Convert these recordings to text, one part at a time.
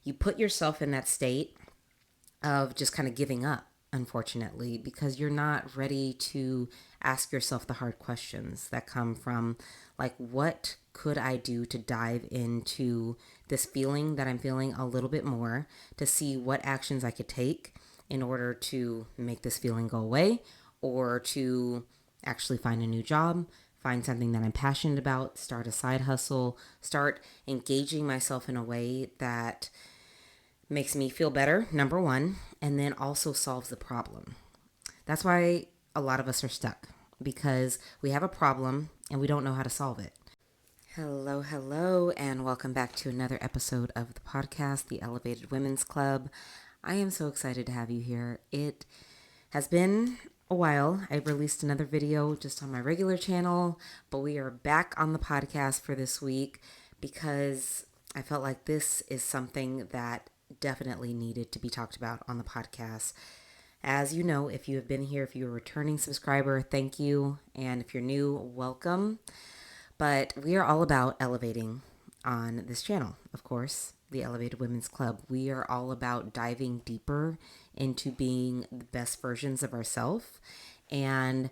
you put yourself in that state of just kind of giving up, unfortunately, because you're not ready to ask yourself the hard questions that come from, like, what could I do to dive into this feeling that I'm feeling a little bit more, to see what actions I could take in order to make this feeling go away, or to actually find a new job, find something that I'm passionate about, start a side hustle, start engaging myself in a way that makes me feel better, number one, and then also solves the problem. That's why a lot of us are stuck, because we have a problem and we don't know how to solve it. Hello, hello, and welcome back to another episode of the podcast, The Elevated Women's Club. I am so excited to have you here. It has been a while. I released another video just on my regular channel, but we are back on the podcast for this week because I felt like this is something that definitely needed to be talked about on the podcast. As you know, if you have been here, if you're a returning subscriber, thank you. And if you're new, welcome. But we are all about elevating on this channel, of course, the Elevated Women's Club. We are all about diving deeper into being the best versions of ourselves. And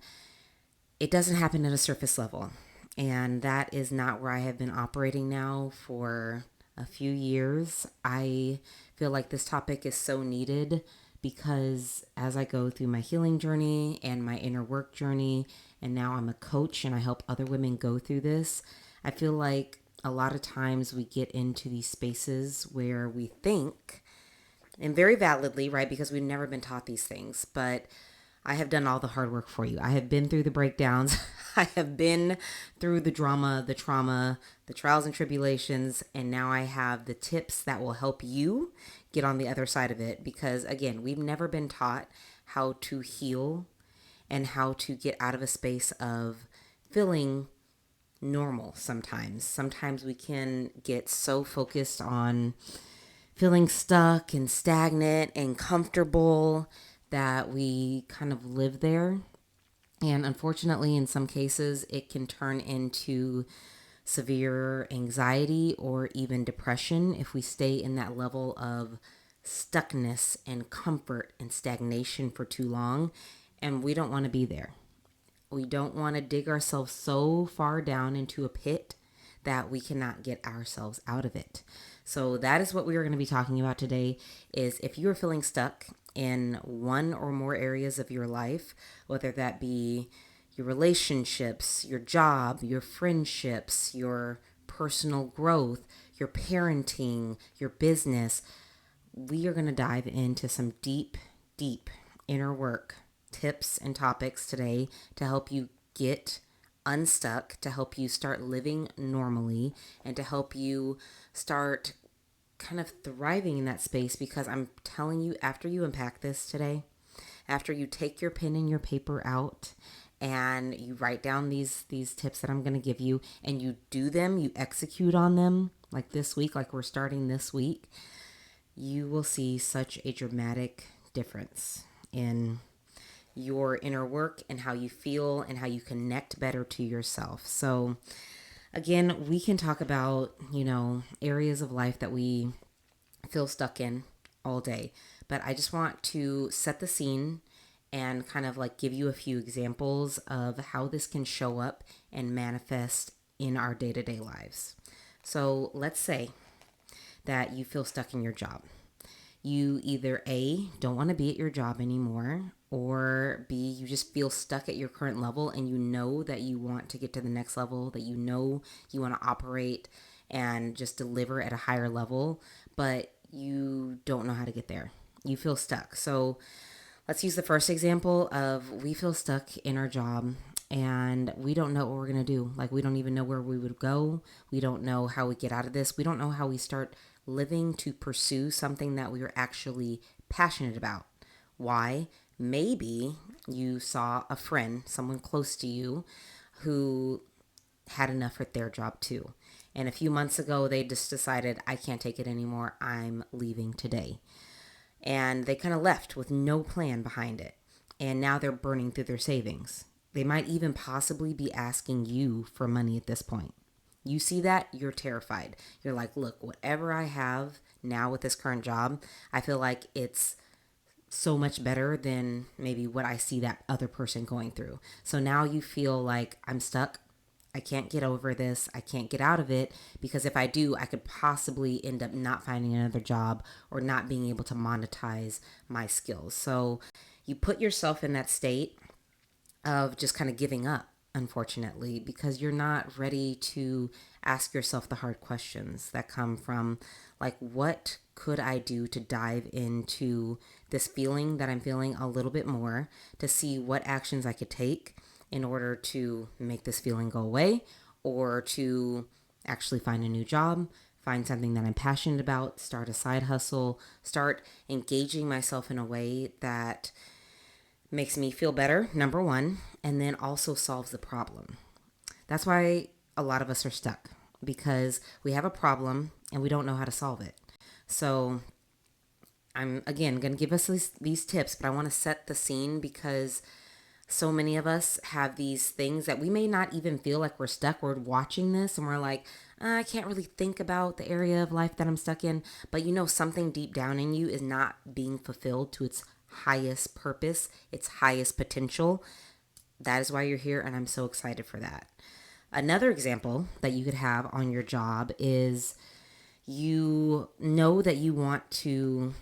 it doesn't happen at a surface level. And that is not where I have been operating now for a few years. I feel like this topic is so needed because as I go through my healing journey and my inner work journey, and now I'm a coach and I help other women go through this, I feel like a lot of times we get into these spaces where we think, and very validly, right, because we've never been taught these things, but I have done all the hard work for you. I have been through the breakdowns. I have been through the drama, the trauma, the trials and tribulations, and now I have the tips that will help you get on the other side of it. Because again, we've never been taught how to heal and how to get out of a space of feeling normal sometimes. Sometimes we can get so focused on feeling stuck and stagnant and comfortable that we kind of live there. And unfortunately, in some cases, it can turn into severe anxiety or even depression if we stay in that level of stuckness and comfort and stagnation for too long. And we don't want to be there. We don't want to dig ourselves so far down into a pit that we cannot get ourselves out of it. So that is what we are going to be talking about today, is if you are feeling stuck in one or more areas of your life, whether that be your relationships, your job, your friendships, your personal growth, your parenting, your business, we are going to dive into some deep, deep inner work tips and topics today to help you get unstuck, to help you start living normally, and to help you start kind of thriving in that space. Because I'm telling you, after you unpack this today, after you take your pen and your paper out and you write down these tips that I'm going to give you, and you do them, you execute on them, like this week, like we're starting this week, you will see such a dramatic difference in your inner work and how you feel and how you connect better to yourself. So again, we can talk about, areas of life that we feel stuck in all day, but I just want to set the scene and kind of like give you a few examples of how this can show up and manifest in our day-to-day lives. So let's say that you feel stuck in your job. You either A, don't want to be at your job anymore, or B, you just feel stuck at your current level and you know that you want to get to the next level, that you know you want to operate and just deliver at a higher level, but you don't know how to get there. You feel stuck. So let's use the first example of we feel stuck in our job and we don't know what we're going to do. Like, we don't even know where we would go. We don't know how we get out of this. We don't know how we start living to pursue something that we are actually passionate about. Why? Maybe you saw a friend, someone close to you, who had enough at their job too. And a few months ago, they just decided, I can't take it anymore. I'm leaving today. And they kind of left with no plan behind it. And now they're burning through their savings. They might even possibly be asking you for money at this point. You see that, you're terrified. You're like, look, whatever I have now with this current job, I feel like it's so much better than maybe what I see that other person going through. So now you feel like I'm stuck. I can't get over this. I can't get out of it because if I do, I could possibly end up not finding another job or not being able to monetize my skills. So you put yourself in that state of just kind of giving up, unfortunately, because you're not ready to ask yourself the hard questions that come from, like, what could I do to dive into this feeling that I'm feeling a little bit more, to see what actions I could take in order to make this feeling go away, or to actually find a new job, find something that I'm passionate about, start a side hustle, start engaging myself in a way that makes me feel better, number one, and then also solves the problem. That's why a lot of us are stuck, because we have a problem and we don't know how to solve it. So I'm again going to give us these tips, but I want to set the scene because so many of us have these things that we may not even feel like we're stuck. We're watching this and we're like, I can't really think about the area of life that I'm stuck in. But you know, something deep down in you is not being fulfilled to its highest purpose, its highest potential. That is why you're here, and I'm so excited for that. Another example that you could have on your job is you know that you want to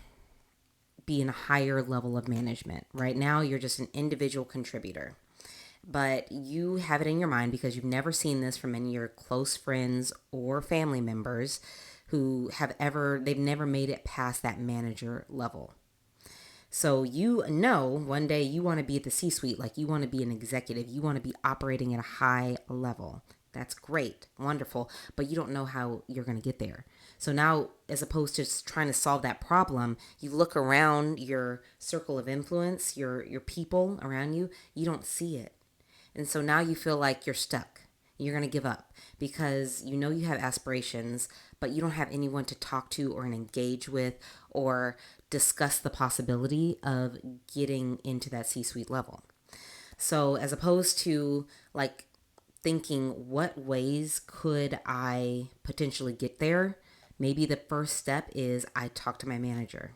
be in a higher level of management. Right now, you're just an individual contributor, but you have it in your mind because you've never seen this from any of your close friends or family members who they've never made it past that manager level. So you know one day you want to be at the C-suite, like you want to be an executive, you want to be operating at a high level. That's great, wonderful, but you don't know how you're going to get there. So now, as opposed to trying to solve that problem, you look around your circle of influence, your people around you, you don't see it. And so now you feel like you're stuck. You're going to give up because you know you have aspirations, but you don't have anyone to talk to or engage with or discuss the possibility of getting into that C-suite level. So as opposed to like thinking, what ways could I potentially get there? Maybe the first step is I talk to my manager.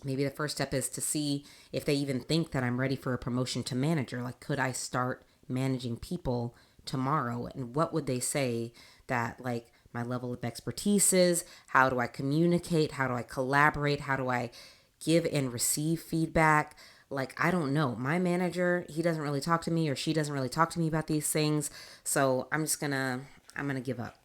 Maybe the first step is to see if they even think that I'm ready for a promotion to manager. Like, could I start managing people tomorrow? And what would they say that, like, my level of expertise is? How do I communicate? How do I collaborate? How do I give and receive feedback? Like, I don't know. My manager, he doesn't really talk to me, or she doesn't really talk to me about these things. So I'm going to give up.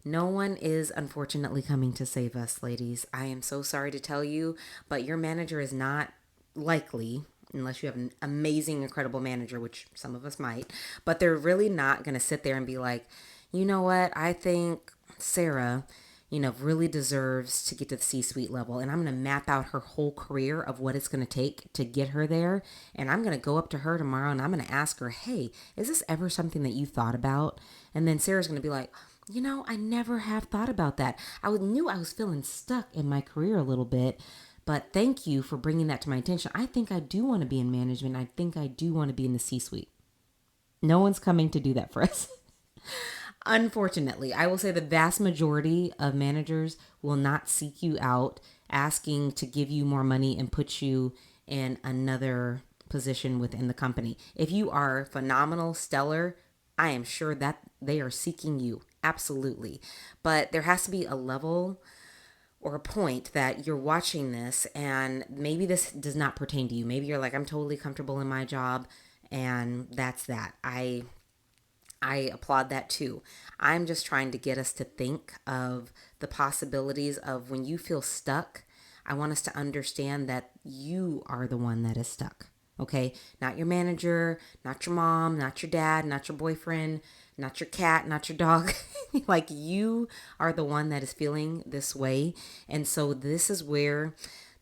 No one is unfortunately coming to save us, ladies. I am so sorry to tell you, but your manager is not likely, unless you have an amazing, incredible manager, which some of us might, but they're really not going to sit there and be like, you know what, I think Sarah, really deserves to get to the C-suite level. And I'm going to map out her whole career of what it's going to take to get her there. And I'm going to go up to her tomorrow and I'm going to ask her, hey, is this ever something that you thought about? And then Sarah's going to be like, I never have thought about that. Knew I was feeling stuck in my career a little bit, but thank you for bringing that to my attention. I think I do want to be in management. I think I do want to be in the C-suite. No one's coming to do that for us. Unfortunately, I will say the vast majority of managers will not seek you out asking to give you more money and put you in another position within the company. If you are phenomenal, stellar, I am sure that they are seeking you. Absolutely. But there has to be a level or a point that you're watching this and maybe this does not pertain to you. Maybe you're like, I'm totally comfortable in my job and that's that. I applaud that too. I'm just trying to get us to think of the possibilities of when you feel stuck. I want us to understand that you are the one that is stuck. Okay? Not your manager, not your mom, not your dad, not your boyfriend, not your cat, not your dog. Like, you are the one that is feeling this way. And so this is where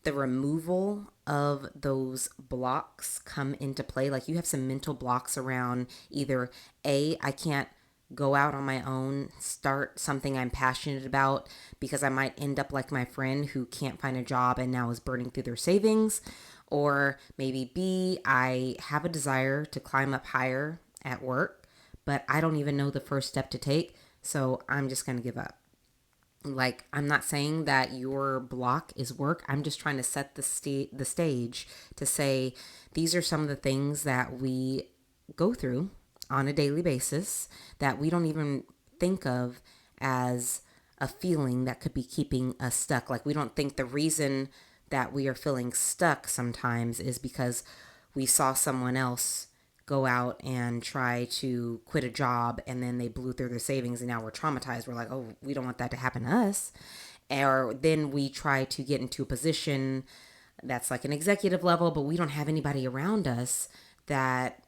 the removal of those blocks come into play. Like, you have some mental blocks around either I can't go out on my own, start something I'm passionate about because I might end up like my friend who can't find a job and now is burning through their savings. Or maybe B, I have a desire to climb up higher at work, but I don't even know the first step to take. So I'm just going to give up. Like, I'm not saying that your block is work. I'm just trying to set the stage to say these are some of the things that we go through on a daily basis that we don't even think of as a feeling that could be keeping us stuck. Like, we don't think the reason that we are feeling stuck sometimes is because we saw someone else go out and try to quit a job and then they blew through their savings and now we're traumatized. We're like, oh, we don't want that to happen to us. Or then we try to get into a position that's like an executive level, but we don't have anybody around us that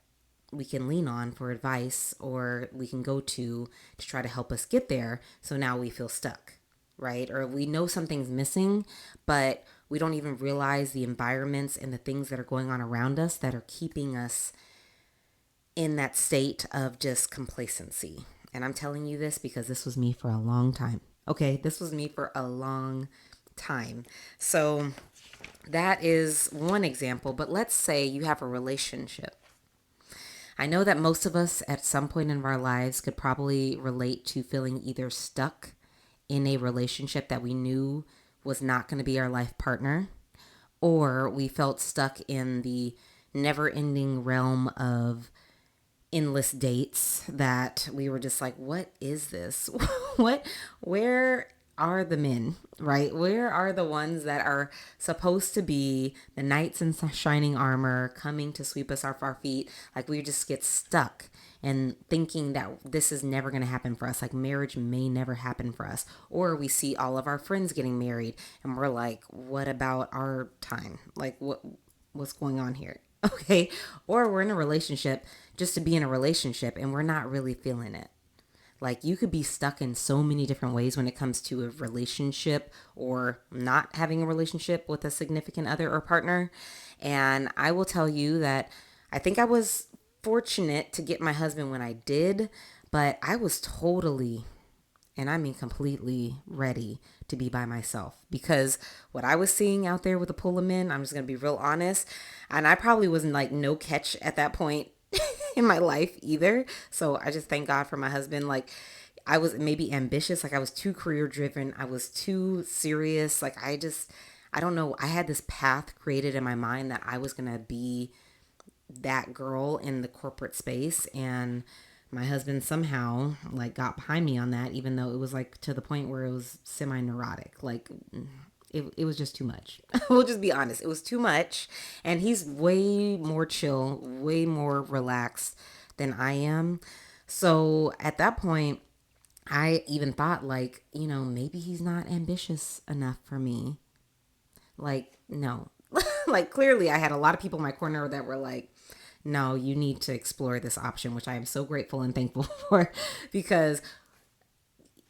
we can lean on for advice or we can go to try to help us get there. So now we feel stuck, right? Or we know something's missing, but we don't even realize the environments and the things that are going on around us that are keeping us in that state of just complacency. And I'm telling you this because this was me for a long time. Okay, this was me for a long time. So that is one example, but let's say you have a relationship. I know that most of us at some point in our lives could probably relate to feeling either stuck in a relationship that we knew was not going to be our life partner, or we felt stuck in the never ending realm of endless dates that we were just like, what is this? Where are the men, right? Where are the ones that are supposed to be the knights in shining armor coming to sweep us off our feet? Like, we just get stuck and thinking that this is never going to happen for us. Like, marriage may never happen for us. Or we see all of our friends getting married and we're like, what about our time? Like, what's going on here? Okay. Or we're in a relationship just to be in a relationship and we're not really feeling it. Like, you could be stuck in so many different ways when it comes to a relationship or not having a relationship with a significant other or partner. And I will tell you that I think I was fortunate to get my husband when I did, but I was totally, and I mean completely, ready to be by myself because what I was seeing out there with a pool of men, I'm just going to be real honest, and I probably wasn't like no catch at that point in my life either. So I just thank God for my husband. Like, I was maybe ambitious, like I was too career driven, I was too serious. Like, I don't know, I had this path created in my mind that I was going to be that girl in the corporate space, and my husband somehow like got behind me on that, even though it was like to the point where it was semi neurotic. Like, it was just too much. We'll just be honest, it was too much. And he's way more chill, way more relaxed than I am. So at that point, I even thought, like, maybe he's not ambitious enough for me. Like, no. Like, clearly I had a lot of people in my corner that were like, no, you need to explore this option, which I am so grateful and thankful for, because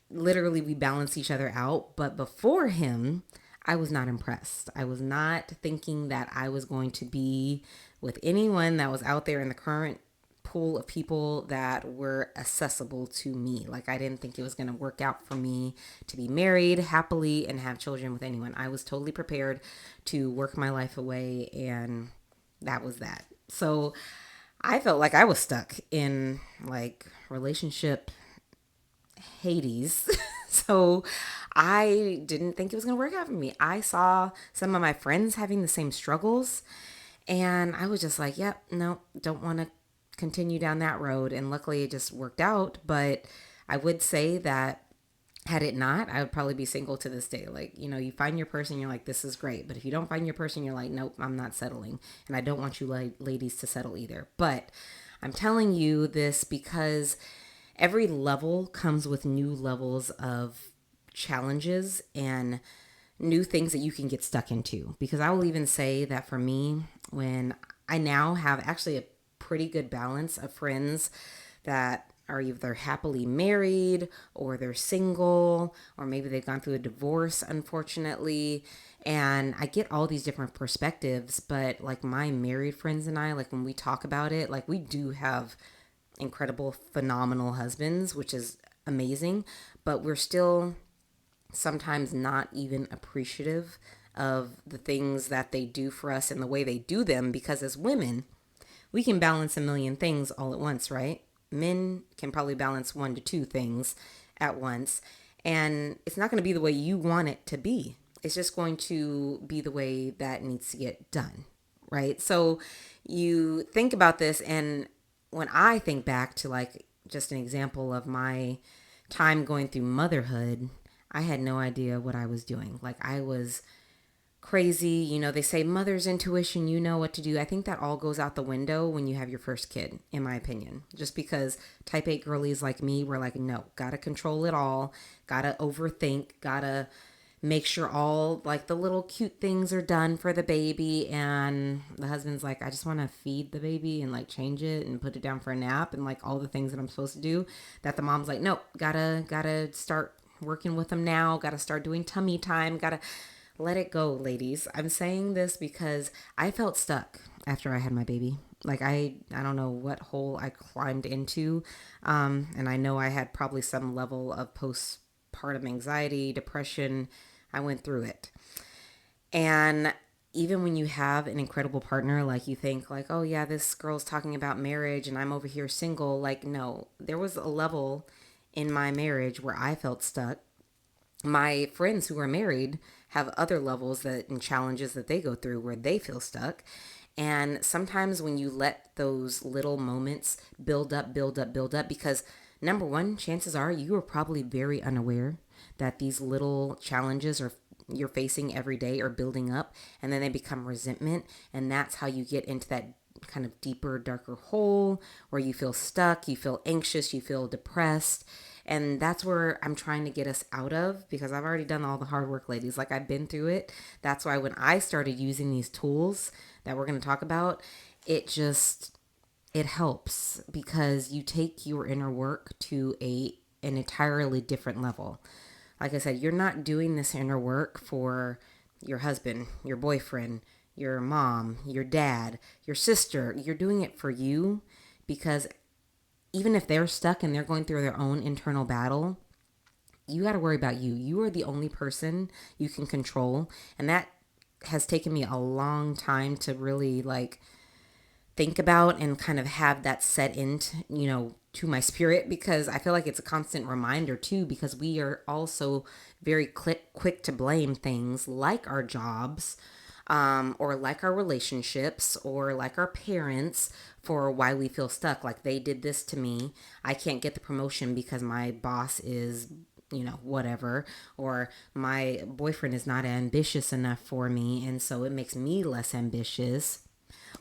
literally we balance each other out. But before him, I was not impressed. I was not thinking that I was going to be with anyone that was out there in the current pool of people that were accessible to me. Like, I didn't think it was going to work out for me to be married happily and have children with anyone. I was totally prepared to work my life away, and that was that. So I felt like I was stuck in like relationship Hades. So I didn't think it was going to work out for me. I saw some of my friends having the same struggles, and I was just like, yep, no, don't want to continue down that road. And luckily it just worked out. But I would say that had it not, I would probably be single to this day. Like, you find your person, you're like, this is great. But if you don't find your person, you're like, nope, I'm not settling. And I don't want you ladies to settle either. But I'm telling you this because every level comes with new levels of challenges and new things that you can get stuck into. Because I will even say that for me, when I now have actually a pretty good balance of friends that are either happily married or they're single, or maybe they've gone through a divorce, unfortunately. And I get all these different perspectives, but like my married friends and I, like when we talk about it, like we do have incredible, phenomenal husbands, which is amazing, but we're still sometimes not even appreciative of the things that they do for us and the way they do them, because as women, we can balance a million things all at once, right? Men can probably balance 1 to 2 things at once. And it's not going to be the way you want it to be. It's just going to be the way that needs to get done, right? So you think about this, and when I think back to like just an example of my time going through motherhood, I had no idea what I was doing. Like I was crazy. They say mother's intuition, you know what to do. I think that all goes out the window when you have your first kid, in my opinion. Just because type 8 girlies like me were like, no, gotta control it all, gotta overthink, gotta make sure all like the little cute things are done for the baby. And the husband's like, I just want to feed the baby and like change it and put it down for a nap and like all the things that I'm supposed to do. That the mom's like, nope, gotta start working with them now, gotta start doing tummy time, gotta let it go, ladies. I'm saying this because I felt stuck after I had my baby. Like I don't know what hole I climbed into, and I know I had probably some level of postpartum anxiety, depression. I went through it, and even when you have an incredible partner, like you think like, oh yeah, this girl's talking about marriage, and I'm over here single. Like no, there was a level in my marriage where I felt stuck. My friends who are married have other levels that and challenges that they go through where they feel stuck. And sometimes when you let those little moments build up, build up, build up, because number one, chances are you are probably very unaware that these little challenges are you're facing every day are building up, and then they become resentment, and that's how you get into that kind of deeper, darker hole where you feel stuck, you feel anxious, you feel depressed. And that's where I'm trying to get us out of, because I've already done all the hard work, ladies. Like I've been through it. That's why when I started using these tools that we're going to talk about, it helps because you take your inner work to an entirely different level. Like I said, you're not doing this inner work for your husband, your boyfriend, your mom, your dad, your sister. You're doing it for you, because even if they're stuck and they're going through their own internal battle, you got to worry about you. You are the only person you can control. And that has taken me a long time to really like think about and kind of have that set into, to my spirit, because I feel like it's a constant reminder too, because we are also very quick to blame things like our jobs, or like our relationships, or like our parents for why we feel stuck. Like they did this to me. I can't get the promotion because my boss is, whatever, or my boyfriend is not ambitious enough for me. And so it makes me less ambitious,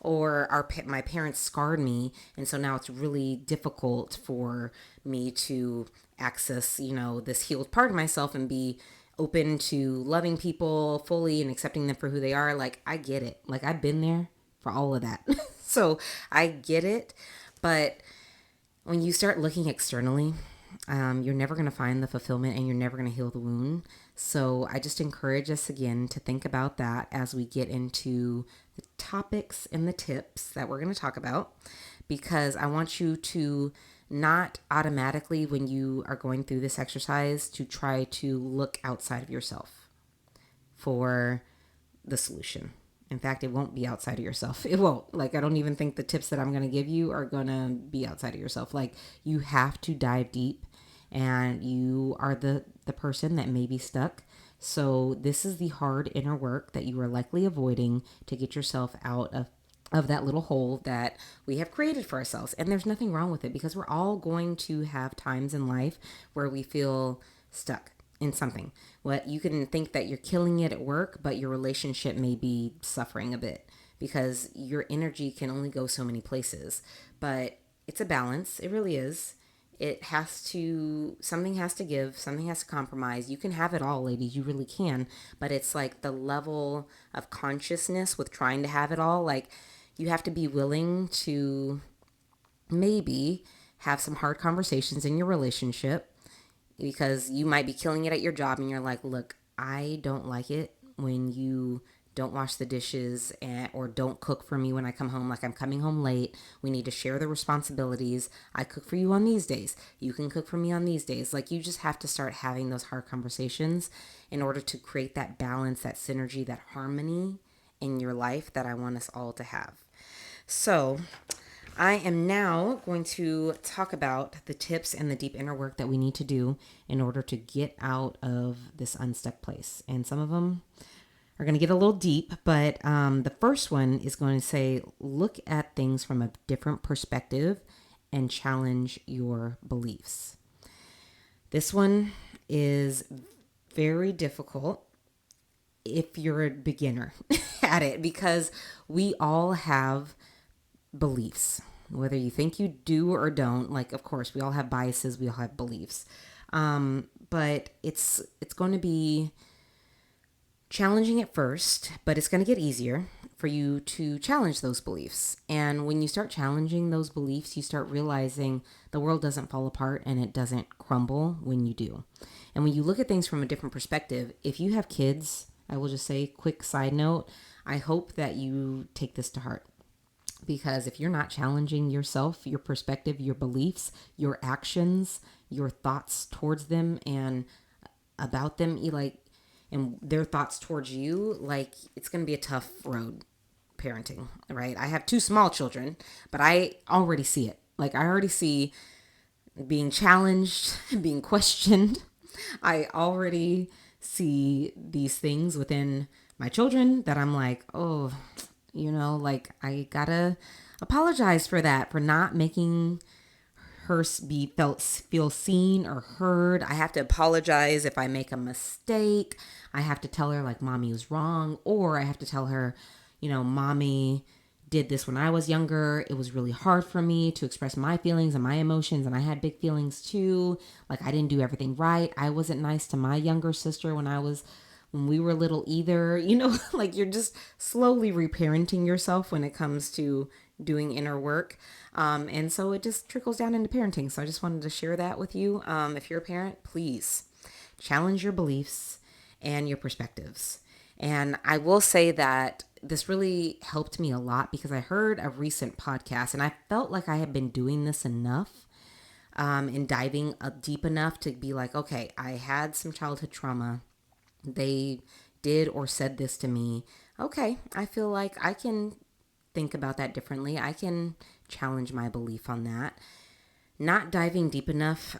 or my parents scarred me, and so now it's really difficult for me to access this healed part of myself and be open to loving people fully and accepting them for who they are. Like I get it, like I've been there for all of that. So I get it. But when you start looking externally, you're never going to find the fulfillment, and you're never going to heal the wound. So I just encourage us again to think about that as we get into the topics and the tips that we're going to talk about, because I want you to not automatically, when you are going through this exercise, to try to look outside of yourself for the solution. In fact, it won't be outside of yourself. It won't. Like, I don't even think the tips that I'm going to give you are going to be outside of yourself. Like, you have to dive deep, and you are the person that may be stuck. So this is the hard inner work that you are likely avoiding to get yourself out of that little hole that we have created for ourselves. And there's nothing wrong with it, because we're all going to have times in life where we feel stuck in something. What you can think that you're killing it at work, but your relationship may be suffering a bit, because your energy can only go so many places. But it's a balance. It really is. Something has to give, something has to compromise. You can have it all, ladies, you really can. But it's like the level of consciousness with trying to have it all. Like, you have to be willing to maybe have some hard conversations in your relationship, because you might be killing it at your job and you're like, look, I don't like it when you don't wash the dishes or don't cook for me when I come home. Like, I'm coming home late. We need to share the responsibilities. I cook for you on these days. You can cook for me on these days. Like, you just have to start having those hard conversations in order to create that balance, that synergy, that harmony in your life that I want us all to have. So I am now going to talk about the tips and the deep inner work that we need to do in order to get out of this unstuck place. And some of them are going to get a little deep, but the first one is going to say look at things from a different perspective and challenge your beliefs. This one is very difficult if you're a beginner at it, because we all have beliefs, whether you think you do or don't. Like, of course, we all have biases, we all have beliefs, but it's going to be challenging at first, but it's going to get easier for you to challenge those beliefs. And when you start challenging those beliefs, you start realizing the world doesn't fall apart and it doesn't crumble when you do. And when you look at things from a different perspective, if you have kids, I will just say, quick side note, I hope that you take this to heart. Because if you're not challenging yourself, your perspective, your beliefs, your actions, your thoughts towards them and about them, and their thoughts towards you, it's going to be a tough road parenting, right? I have two small children, but I already see it. I already see being challenged, being questioned. I already see these things within my children that I'm like, oh, I gotta apologize for that, for not making her feel seen or heard. I have to apologize if I make a mistake. I have to tell her mommy was wrong, or I have to tell her, mommy did this when I was younger. It was really hard for me to express my feelings and my emotions, and I had big feelings too. I didn't do everything right. I wasn't nice to my younger sister when we were little either. You're just slowly reparenting yourself when it comes to doing inner work. And so it just trickles down into parenting. So I just wanted to share that with you. If you're a parent, please challenge your beliefs and your perspectives. And I will say that this really helped me a lot because I heard a recent podcast and I felt like I had been doing this enough, and diving deep enough to be like, okay, I had some childhood trauma. They did or said this to me. Okay, I feel like I can think about that differently. I can challenge my belief on that. Not diving deep enough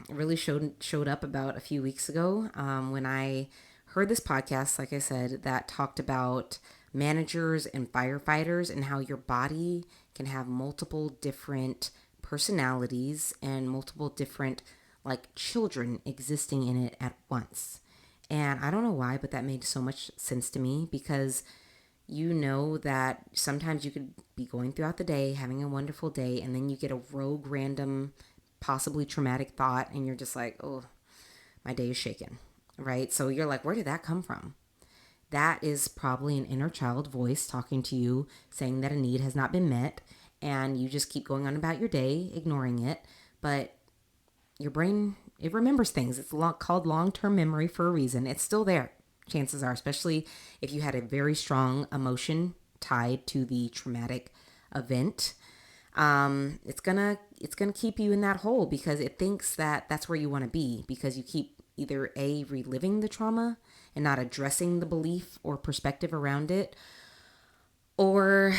really showed up about a few weeks ago, when I heard this podcast, like I said, that talked about managers and firefighters and how your body can have multiple different personalities and multiple different children existing in it at once. And I don't know why, but that made so much sense to me, because that sometimes you could be going throughout the day, having a wonderful day, and then you get a rogue, random, possibly traumatic thought, and you're just like, oh, my day is shaken, right? So you're like, where did that come from? That is probably an inner child voice talking to you, saying that a need has not been met, and you just keep going on about your day, ignoring it. But your brain, it remembers things. It's called long-term memory for a reason. It's still there, chances are, especially if you had a very strong emotion tied to the traumatic event. It's gonna keep you in that hole because it thinks that that's where you want to be, because you keep either reliving the trauma and not addressing the belief or perspective around it, or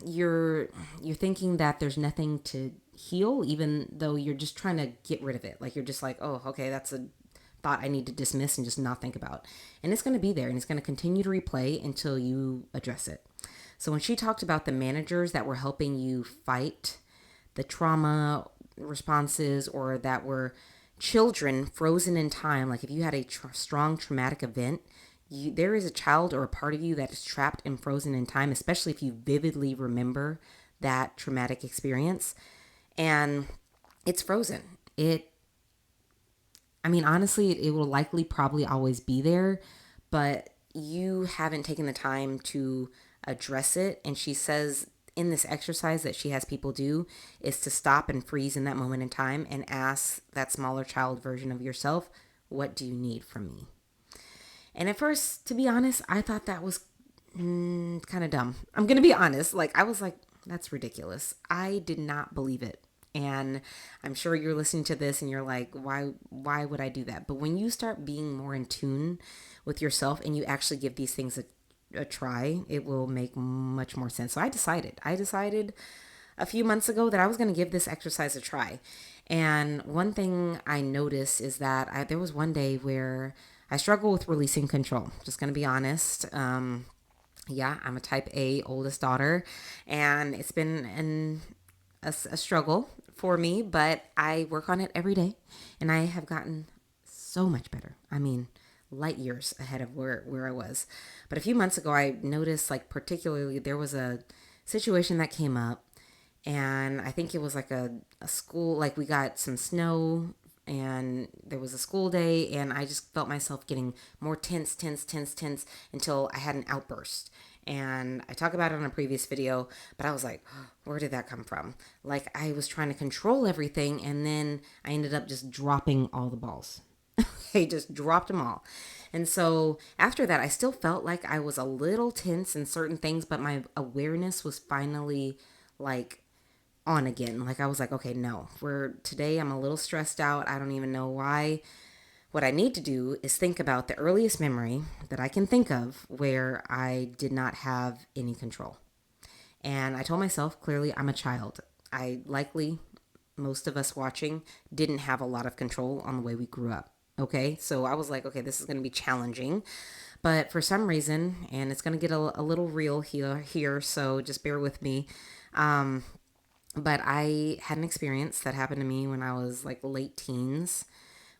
you're thinking that there's nothing to heal, even though you're just trying to get rid of it. You're just like, oh, okay, that's a thought I need to dismiss and just not think about. And it's going to be there and it's going to continue to replay until you address it. So when she talked about the managers that were helping you fight the trauma responses, or that were children frozen in time, if you had a strong traumatic event, there is a child or a part of you that is trapped and frozen in time, especially if you vividly remember that traumatic experience, and it's frozen. Honestly, it will likely probably always be there, but you haven't taken the time to address it. And she says in this exercise that she has people do is to stop and freeze in that moment in time and ask that smaller child version of yourself, what do you need from me? And at first, to be honest, I thought that was kind of dumb. I'm going to be honest. I was like, that's ridiculous. I did not believe it. And I'm sure you're listening to this and you're like, why would I do that? But when you start being more in tune with yourself and you actually give these things a try, it will make much more sense. So I decided a few months ago that I was going to give this exercise a try. And one thing I noticed is that there was one day where I struggle with releasing control. Just going to be honest. Yeah, I'm a type A oldest daughter, and it's been a struggle for me, but I work on it every day, and I have gotten so much better. I mean, light years ahead of where I was. But a few months ago, I noticed, like, particularly there was a situation that came up, and I think it was like a school, like we got some snow and there was a school day, and I just felt myself getting more tense until I had an outburst. And I talked about it on a previous video, but I was like, where did that come from? Like, I was trying to control everything, and then I ended up just dropping all the balls. I just dropped them all. And so after that, I still felt like I was a little tense in certain things, but my awareness was finally like on again. Like, I was like, okay, no, for today I'm a little stressed out. I don't even know why. What I need to do is think about the earliest memory that I can think of where I did not have any control. And I told myself, clearly, I'm a child. I likely, most of us watching, didn't have a lot of control on the way we grew up. Okay, so I was like, okay, this is going to be challenging. But for some reason, and it's going to get a little real here, so just bear with me. But I had an experience that happened to me when I was like late teens,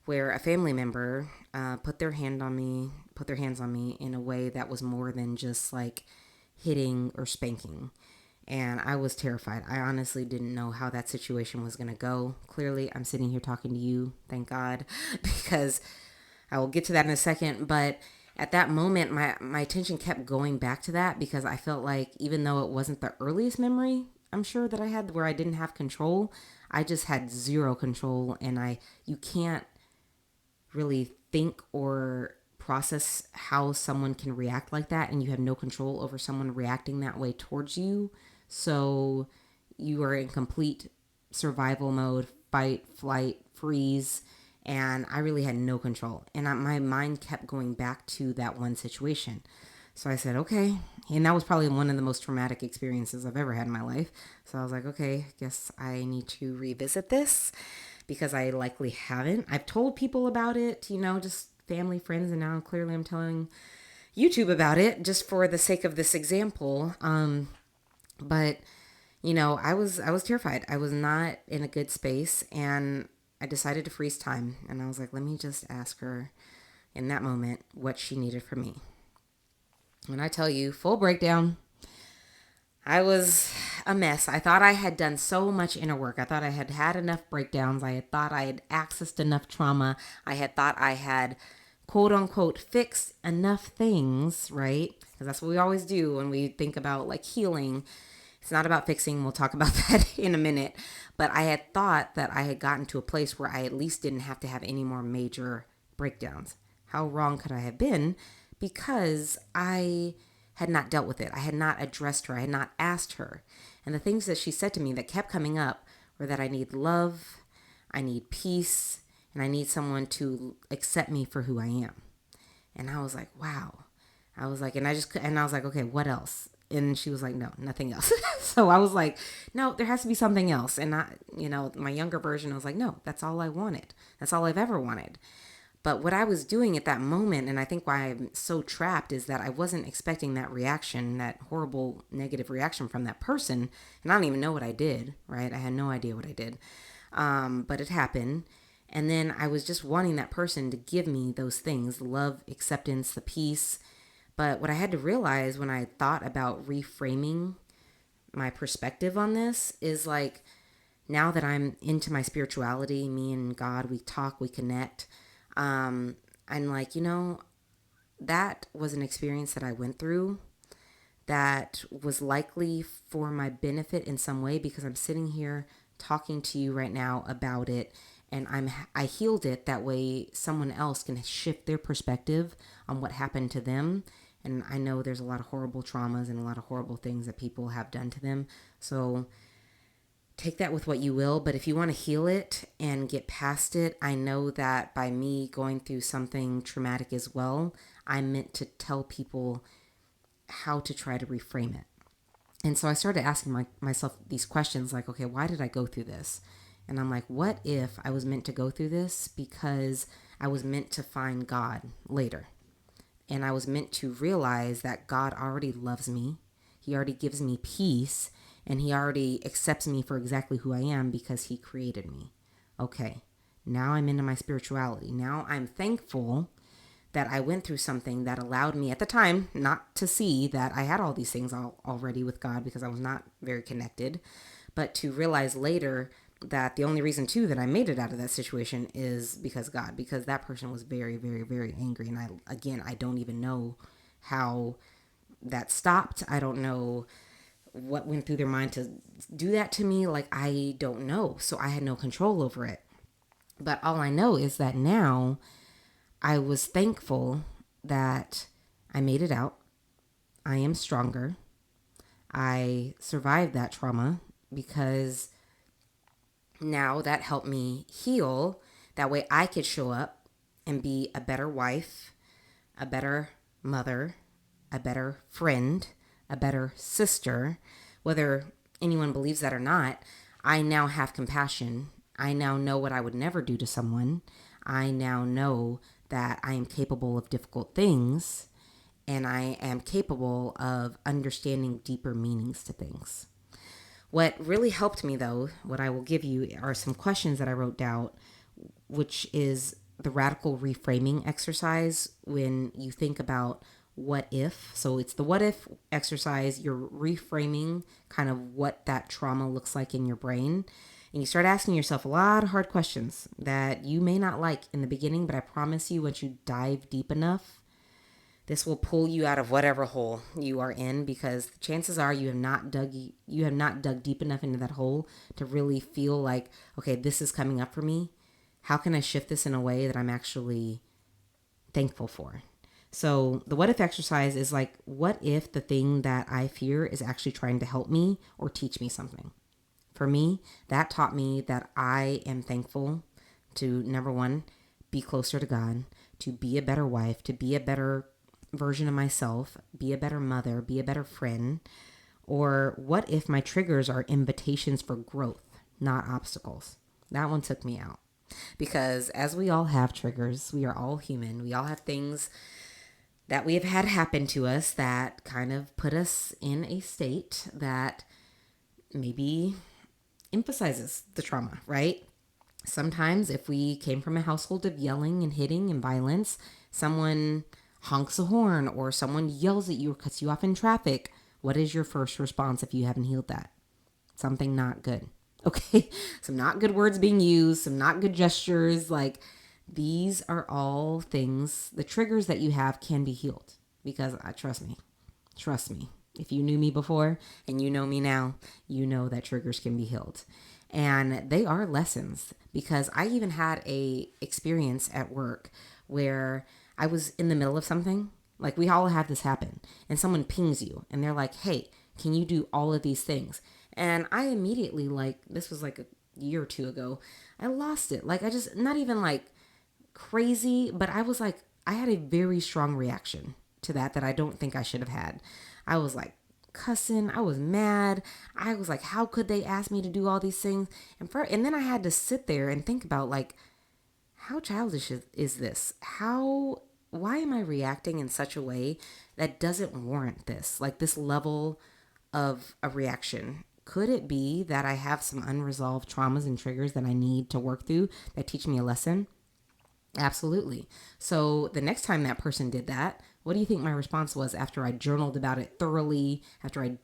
where a family member put their hands on me in a way that was more than just like hitting or spanking. And I was terrified. I honestly didn't know how that situation was going to go. Clearly, I'm sitting here talking to you, thank God, because I will get to that in a second. But at that moment, my attention kept going back to that because I felt like even though it wasn't the earliest memory I'm sure that I had where I didn't have control, I just had zero control. And you can't really think or process how someone can react like that, and you have no control over someone reacting that way towards you. So you are in complete survival mode, fight, flight, freeze, and I really had no control. And my mind kept going back to that one situation. So I said, okay. And that was probably one of the most traumatic experiences I've ever had in my life. So I was like, okay, guess I need to revisit this because I likely haven't. I've told people about it, just family, friends, and now clearly I'm telling YouTube about it just for the sake of this example. But I was terrified. I was not in a good space, and I decided to freeze time. And I was like, let me just ask her in that moment what she needed from me. When I tell you, full breakdown, I was a mess. I thought I had done so much inner work. I thought I had had enough breakdowns. I had thought I had accessed enough trauma. I had thought I had, quote unquote, fixed enough things, right? Because that's what we always do when we think about like healing. It's not about fixing. We'll talk about that in a minute. But I had thought that I had gotten to a place where I at least didn't have to have any more major breakdowns. How wrong could I have been? Because I had not dealt with it. I had not addressed her. I had not asked her. And the things that she said to me that kept coming up were that I need love, I need peace, and I need someone to accept me for who I am. And I was like, wow. I was like, and I was like, okay, what else? And she was like, no, nothing else. So I was like, no, there has to be something else. And my younger version, I was like, no, that's all I wanted. That's all I've ever wanted. But what I was doing at that moment, and I think why I'm so trapped, is that I wasn't expecting that reaction, that horrible negative reaction from that person. And I don't even know what I did, right? I had no idea what I did. But it happened. And then I was just wanting that person to give me those things, the love, acceptance, the peace. But what I had to realize when I thought about reframing my perspective on this is like, now that I'm into my spirituality, me and God, we talk, we connect. I'm like, that was an experience that I went through that was likely for my benefit in some way because I'm sitting here talking to you right now about it, and I healed it that way someone else can shift their perspective on what happened to them. And I know there's a lot of horrible traumas and a lot of horrible things that people have done to them. So take that with what you will, but if you want to heal it and get past it, I know that by me going through something traumatic as well, I meant to tell people how to try to reframe it. And so I started asking myself these questions like, okay, why did I go through this? And I'm like, what if I was meant to go through this because I was meant to find God later? And I was meant to realize that God already loves me. He already gives me peace. And He already accepts me for exactly who I am because He created me. Okay, now I'm into my spirituality. Now I'm thankful that I went through something that allowed me at the time not to see that I had all these things already with God because I was not very connected, but to realize later that the only reason too that I made it out of that situation is because God, because that person was very, very, very angry. And I don't even know how that stopped. I don't know what went through their mind to do that to me. Like, I don't know. So I had no control over it. But all I know is that now I was thankful that I made it out. I am stronger. I survived that trauma because now that helped me heal. That way I could show up and be a better wife, a better mother, a better friend, a better sister. Whether anyone believes that or not, I now have compassion. I now know what I would never do to someone. I now know that I am capable of difficult things and I am capable of understanding deeper meanings to things. What really helped me, though, what I will give you are some questions that I wrote down, which is the radical reframing exercise when you think about what if. So it's the what if exercise. You're reframing kind of what that trauma looks like in your brain. And you start asking yourself a lot of hard questions that you may not like in the beginning, but I promise you, once you dive deep enough, this will pull you out of whatever hole you are in, because the chances are you have not dug deep enough into that hole to really feel like, okay, this is coming up for me. How can I shift this in a way that I'm actually thankful for? So the what if exercise is like, what if the thing that I fear is actually trying to help me or teach me something? For me, that taught me that I am thankful to, number one, be closer to God, to be a better wife, to be a better version of myself, be a better mother, be a better friend. Or what if my triggers are invitations for growth, not obstacles? That one took me out. Because as we all have triggers, we are all human. We all have things that we have had happen to us that kind of put us in a state that maybe emphasizes the trauma, right? Sometimes if we came from a household of yelling and hitting and violence, someone honks a horn or someone yells at you or cuts you off in traffic, what is your first response if you haven't healed that? Something not good. Okay? Some not good words being used, some not good gestures. Like, these are all things, the triggers that you have can be healed. Because trust me. If you knew me before and you know me now, you know that triggers can be healed. And they are lessons, because I even had a experience at work where I was in the middle of something. Like, we all have this happen, and someone pings you and they're like, hey, can you do all of these things? And I immediately, like, this was like a year or two ago, I lost it. Like, I just, not even like crazy, but I was like, I had a very strong reaction to that I don't think I should have had. I was like cussing. I was mad. I was like, how could they ask me to do all these things? And then I had to sit there and think about, like, how childish is this? Why am I reacting in such a way that doesn't warrant this? Like, this level of a reaction. Could it be that I have some unresolved traumas and triggers that I need to work through that teach me a lesson? Absolutely. So the next time that person did that, what do you think my response was after I journaled about it thoroughly, after I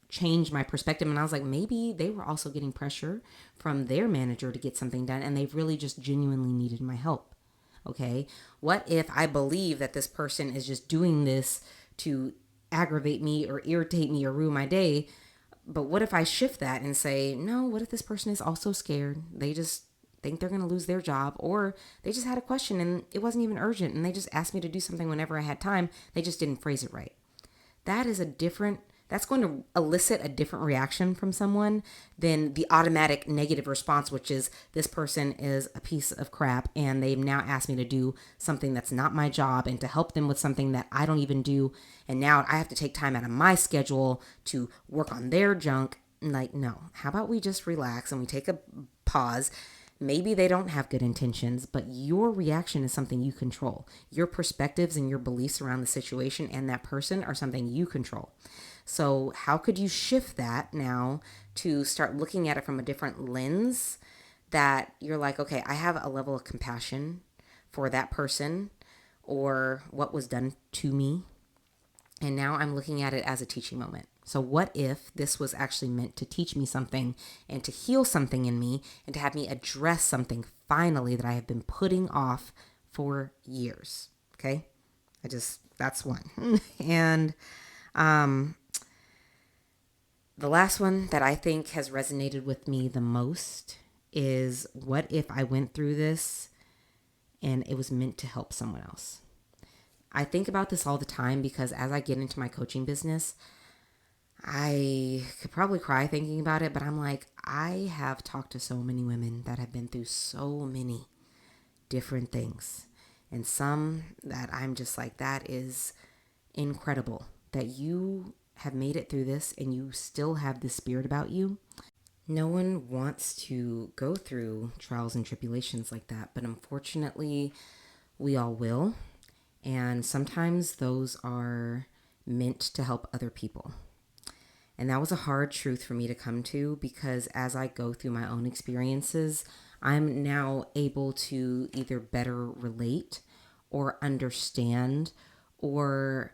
changed my perspective? And I was like, maybe they were also getting pressure from their manager to get something done, and they really just genuinely needed my help. Okay. What if I believe that this person is just doing this to aggravate me or irritate me or ruin my day? But what if I shift that and say, no, what if this person is also scared? They just think they're going to lose their job, or they just had a question and it wasn't even urgent and they just asked me to do something whenever I had time. They just didn't phrase it right. That is a different that's going to elicit a different reaction from someone than the automatic negative response, which is this person is a piece of crap and they've now asked me to do something that's not my job and to help them with something that I don't even do. And now I have to take time out of my schedule to work on their junk. Like, no, how about we just relax and we take a pause. Maybe they don't have good intentions, but your reaction is something you control. Your perspectives and your beliefs around the situation and that person are something you control. So, how could you shift that now to start looking at it from a different lens that you're like, okay, I have a level of compassion for that person or what was done to me. And now I'm looking at it as a teaching moment. So, what if this was actually meant to teach me something and to heal something in me and to have me address something finally that I have been putting off for years? Okay. That's one. And the last one that I think has resonated with me the most is what if I went through this and it was meant to help someone else? I think about this all the time because as I get into my coaching business, I could probably cry thinking about it, but I'm like, I have talked to so many women that have been through so many different things. And some that I'm just like, that is incredible that you have made it through this and you still have this spirit about you. No one wants to go through trials and tribulations like that, but unfortunately, we all will. And sometimes those are meant to help other people. And that was a hard truth for me to come to because as I go through my own experiences, I'm now able to either better relate or understand or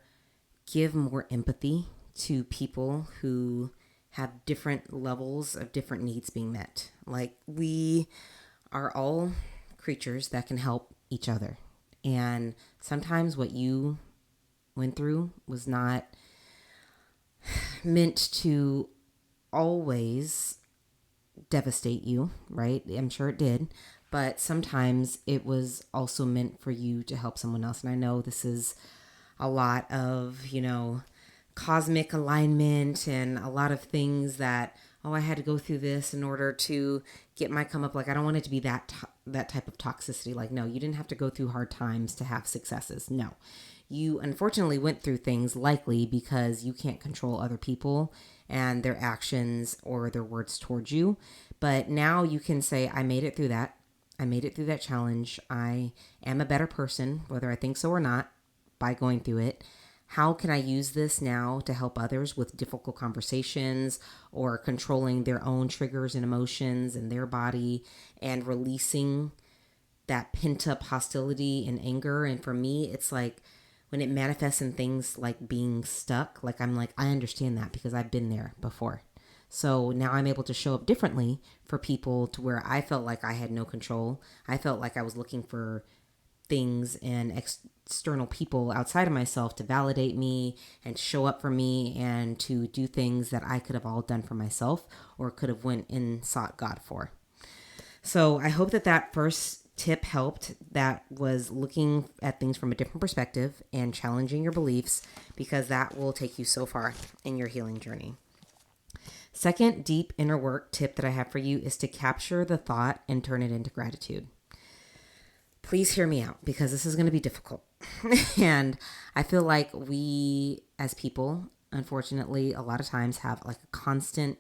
give more empathy to people who have different levels of different needs being met. Like, we are all creatures that can help each other. And sometimes what you went through was not meant to always devastate you, right? I'm sure it did. But sometimes it was also meant for you to help someone else. And I know this is a lot of, cosmic alignment and a lot of things that, I had to go through this in order to get my come up. Like, I don't want it to be that type of toxicity. Like, no, you didn't have to go through hard times to have successes. No, you unfortunately went through things likely because you can't control other people and their actions or their words towards you. But now you can say, I made it through that. I made it through that challenge. I am a better person, whether I think so or not, by going through it. How can I use this now to help others with difficult conversations or controlling their own triggers and emotions in their body and releasing that pent up hostility and anger? And for me, it's like when it manifests in things like being stuck, like I'm like, I understand that because I've been there before. So now I'm able to show up differently for people to where I felt like I had no control. I felt like I was looking for things and external people outside of myself to validate me and show up for me and to do things that I could have all done for myself or could have went and sought God for. So I hope that first tip helped. That was looking at things from a different perspective and challenging your beliefs, because that will take you so far in your healing journey. Second deep inner work tip that I have for you is to capture the thought and turn it into gratitude. Please hear me out because this is going to be difficult. And I feel like we as people, unfortunately, a lot of times have like a constant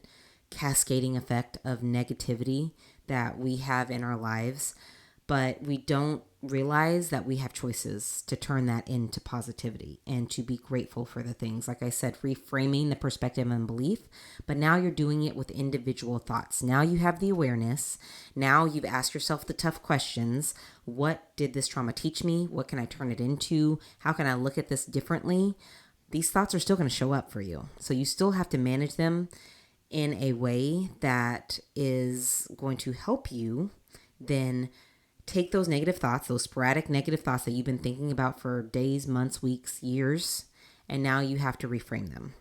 cascading effect of negativity that we have in our lives, but we don't realize that we have choices to turn that into positivity and to be grateful for the things. Like I said, reframing the perspective and belief, but now you're doing it with individual thoughts. Now you have the awareness. Now you've asked yourself the tough questions. What did this trauma teach me? What can I turn it into? How can I look at this differently? These thoughts are still going to show up for you. So you still have to manage them in a way that is going to help you then take those negative thoughts, those sporadic negative thoughts that you've been thinking about for days, months, weeks, years, and now you have to reframe them.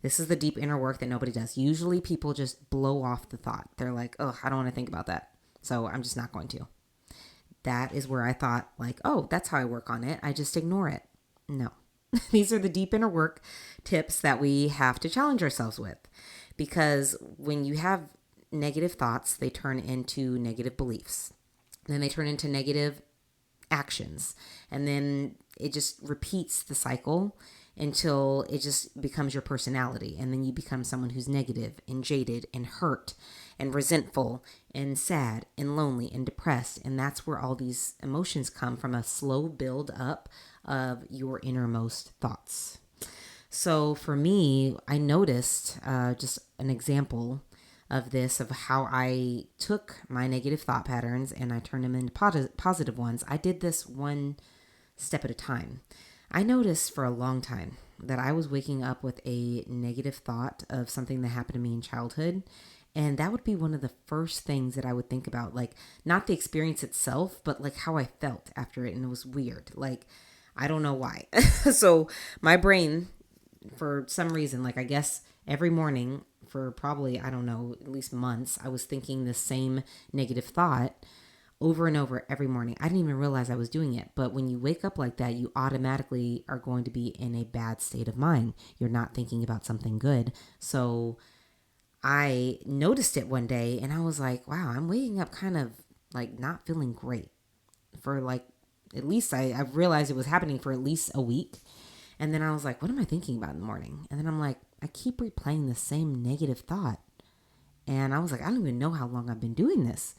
This is the deep inner work that nobody does. Usually people just blow off the thought. They're like, oh, I don't want to think about that, so I'm just not going to. That is where I thought like, oh, that's how I work on it. I just ignore it. No, These are the deep inner work tips that we have to challenge ourselves with. Because when you have negative thoughts, they turn into negative beliefs. Then they turn into negative actions. And then it just repeats the cycle until it just becomes your personality. And then you become someone who's negative and jaded and hurt and resentful and sad and lonely and depressed. And that's where all these emotions come from, a slow build up of your innermost thoughts. So for me, I noticed just an example of this, of how I took my negative thought patterns and I turned them into positive ones. I did this one step at a time. I noticed for a long time that I was waking up with a negative thought of something that happened to me in childhood. And that would be one of the first things that I would think about, like not the experience itself, but like how I felt after it. And it was weird. Like, I don't know why. So my brain, for some reason, like I guess every morning for probably, I don't know, at least months, I was thinking the same negative thought over and over every morning. I didn't even realize I was doing it. But when you wake up like that, you automatically are going to be in a bad state of mind. You're not thinking about something good. So I noticed it one day and I was like, wow, I'm waking up kind of like not feeling great for like, at least I realized it was happening for at least a week. And then I was like, what am I thinking about in the morning? And then I'm like, I keep replaying the same negative thought. And I was like, I don't even know how long I've been doing this.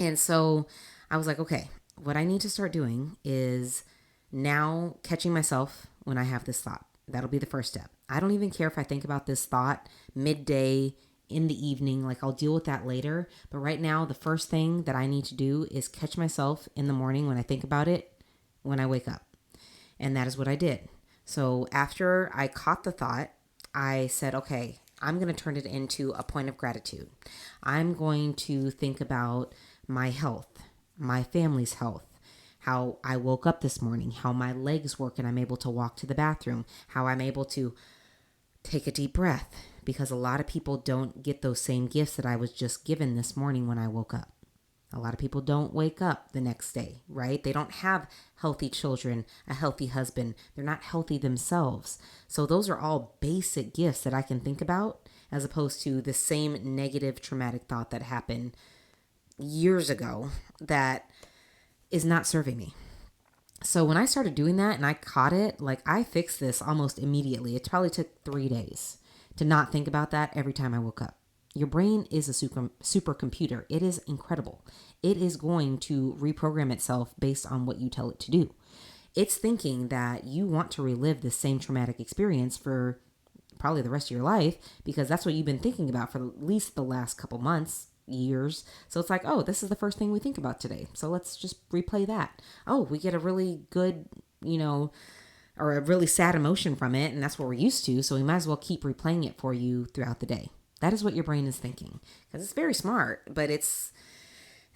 And so I was like, okay, what I need to start doing is now catching myself when I have this thought. That'll be the first step. I don't even care if I think about this thought midday, in the evening, like I'll deal with that later. But right now, the first thing that I need to do is catch myself in the morning when I think about it, when I wake up. And that is what I did. So after I caught the thought, I said, okay, I'm going to turn it into a point of gratitude. I'm going to think about my health, my family's health, how I woke up this morning, how my legs work and I'm able to walk to the bathroom, how I'm able to take a deep breath, because a lot of people don't get those same gifts that I was just given this morning when I woke up. A lot of people don't wake up the next day, right? They don't have healthy children, a healthy husband. They're not healthy themselves. So those are all basic gifts that I can think about, as opposed to the same negative traumatic thought that happened years ago that is not serving me. So when I started doing that and I caught it, like I fixed this almost immediately. It probably took 3 days to not think about that every time I woke up. Your brain is a supercomputer. It is incredible. It is going to reprogram itself based on what you tell it to do. It's thinking that you want to relive the same traumatic experience for probably the rest of your life, because that's what you've been thinking about for at least the last couple months, years. So it's like, oh, this is the first thing we think about today. So let's just replay that. Oh, we get a really good, or a really sad emotion from it, and that's what we're used to. So we might as well keep replaying it for you throughout the day. That is what your brain is thinking, because it's very smart, but it's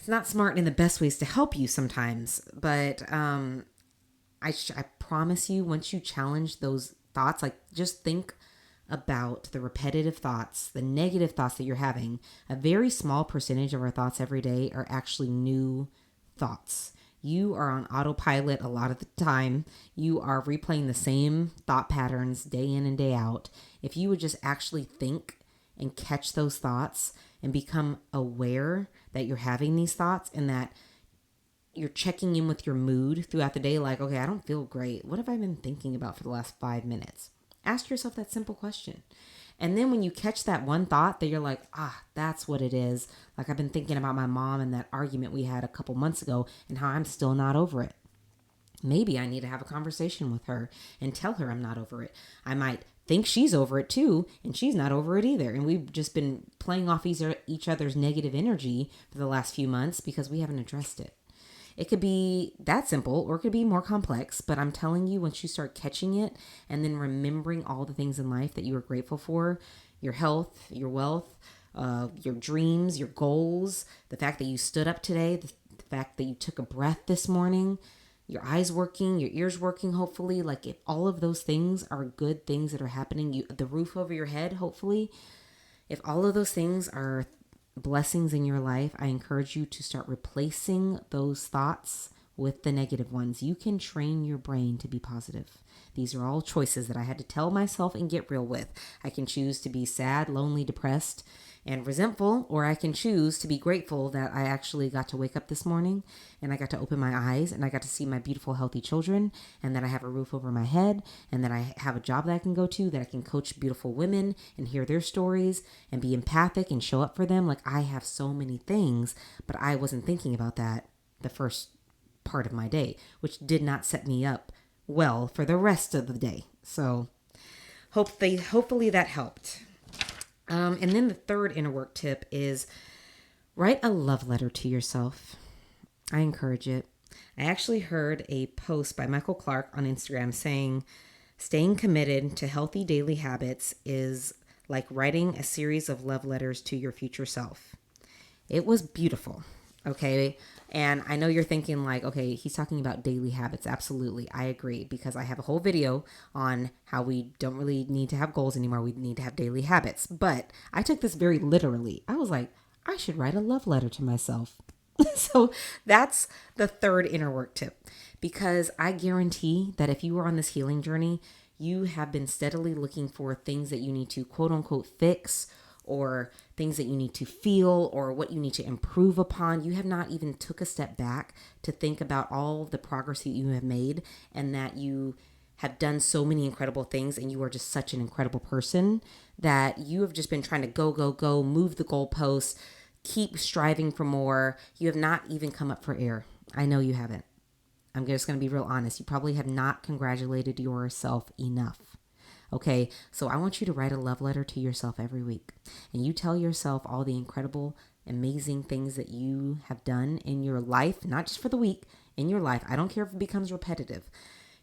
not smart in the best ways to help you sometimes. But I promise you, once you challenge those thoughts, like just think about the repetitive thoughts, the negative thoughts that you're having. A very small percentage of our thoughts every day are actually new thoughts. You are on autopilot a lot of the time. You are replaying the same thought patterns day in and day out. If you would just actually think and catch those thoughts and become aware that you're having these thoughts and that you're checking in with your mood throughout the day, like, okay, I don't feel great. What have I been thinking about for the last 5 minutes? Ask yourself that simple question. And then when you catch that one thought that you're like, that's what it is. Like, I've been thinking about my mom and that argument we had a couple months ago and how I'm still not over it. Maybe I need to have a conversation with her and tell her I'm not over it. I might think she's over it too, and she's not over it either. And we've just been playing off each other's negative energy for the last few months because we haven't addressed it. It could be that simple, or it could be more complex, but I'm telling you, once you start catching it and then remembering all the things in life that you are grateful for, your health, your wealth, your dreams, your goals, the fact that you stood up today, the fact that you took a breath this morning, your eyes working, your ears working, hopefully, like if all of those things are good things that are happening, the roof over your head, hopefully, if all of those things are blessings in your life, I encourage you to start replacing those thoughts with the negative ones. You can train your brain to be positive. These are all choices that I had to tell myself and get real with. I can choose to be sad, lonely, depressed, and resentful, or I can choose to be grateful that I actually got to wake up this morning and I got to open my eyes and I got to see my beautiful, healthy children, and that I have a roof over my head, and that I have a job that I can go to, that I can coach beautiful women and hear their stories and be empathic and show up for them. Like, I have so many things, but I wasn't thinking about that the first part of my day, which did not set me up well for the rest of the day. So hopefully that helped. And then the third inner work tip is write a love letter to yourself. I encourage it. I actually heard a post by Michael Clark on Instagram saying, staying committed to healthy daily habits is like writing a series of love letters to your future self. It was beautiful. Okay. And I know you're thinking like, okay, he's talking about daily habits. Absolutely. I agree, because I have a whole video on how we don't really need to have goals anymore. We need to have daily habits. But I took this very literally. I was like, I should write a love letter to myself. So that's the third inner work tip, because I guarantee that if you were on this healing journey, you have been steadily looking for things that you need to quote unquote fix, or things that you need to feel, or what you need to improve upon. You have not even took a step back to think about all of the progress that you have made, and that you have done so many incredible things, and you are just such an incredible person that you have just been trying to go, move the goalposts, keep striving for more. You have not even come up for air. I know you haven't. I'm just going to be real honest. You probably have not congratulated yourself enough. Okay, so I want you to write a love letter to yourself every week, and you tell yourself all the incredible, amazing things that you have done in your life, not just for the week, in your life. I don't care if it becomes repetitive.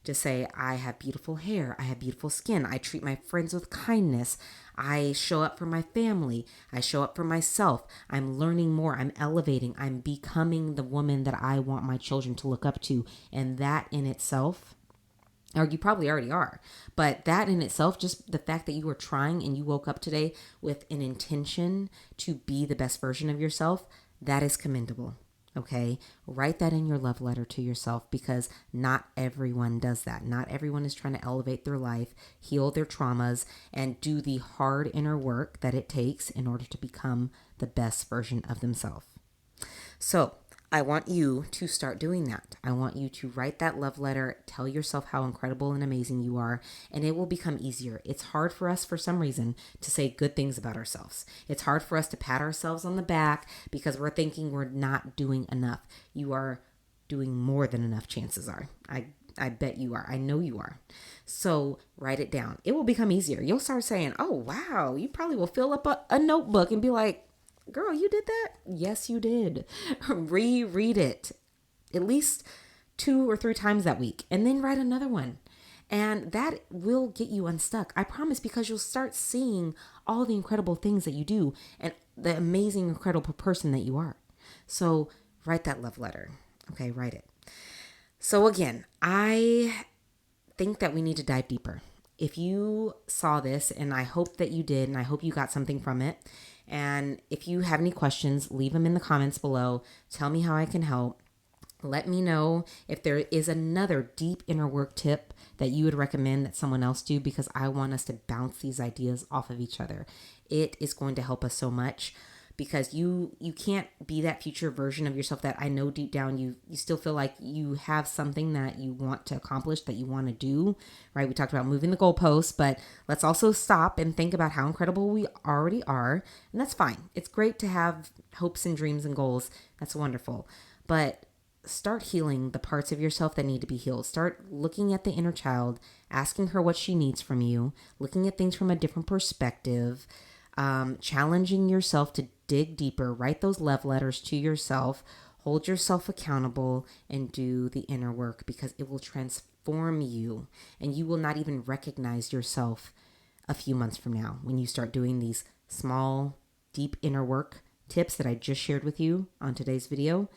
Just say, I have beautiful hair. I have beautiful skin. I treat my friends with kindness. I show up for my family. I show up for myself. I'm learning more. I'm elevating. I'm becoming the woman that I want my children to look up to. And that in itself, or you probably already are, but that in itself, just the fact that you were trying and you woke up today with an intention to be the best version of yourself, that is commendable. Okay, write that in your love letter to yourself, because not everyone does that. Not everyone is trying to elevate their life, heal their traumas, and do the hard inner work that it takes in order to become the best version of themselves. So I want you to start doing that. I want you to write that love letter, tell yourself how incredible and amazing you are, and it will become easier. It's hard for us, for some reason, to say good things about ourselves. It's hard for us to pat ourselves on the back because we're thinking we're not doing enough. You are doing more than enough, chances are. I bet you are. I know you are. So write it down. It will become easier. You'll start saying, oh, wow. You probably will fill up a notebook and be like, girl, you did that? Yes, you did. Reread it at least 2 or 3 times that week, and then write another one. And that will get you unstuck. I promise, because you'll start seeing all the incredible things that you do and the amazing, incredible person that you are. So write that love letter. Okay, write it. So again, I think that we need to dive deeper. If you saw this, and I hope that you did, and I hope you got something from it, and if you have any questions, leave them in the comments below. Tell me how I can help. Let me know if there is another deep inner work tip that you would recommend that someone else do, because I want us to bounce these ideas off of each other. It is going to help us so much, because you can't be that future version of yourself that I know deep down you still feel like you have something that you want to accomplish, that you want to do, right? We talked about moving the goalposts, but let's also stop and think about how incredible we already are. And that's fine. It's great to have hopes and dreams and goals. That's wonderful. But start healing the parts of yourself that need to be healed. Start looking at the inner child, asking her what she needs from you, looking at things from a different perspective, challenging yourself to dig deeper, write those love letters to yourself, hold yourself accountable, and do the inner work, because it will transform you, and you will not even recognize yourself a few months from now when you start doing these small, deep inner work tips that I just shared with you on today's video.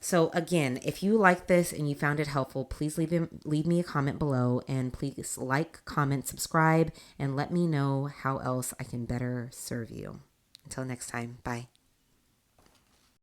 So again, if you like this and you found it helpful, please leave me a comment below, and please like, comment, subscribe, and let me know how else I can better serve you. Until next time, bye.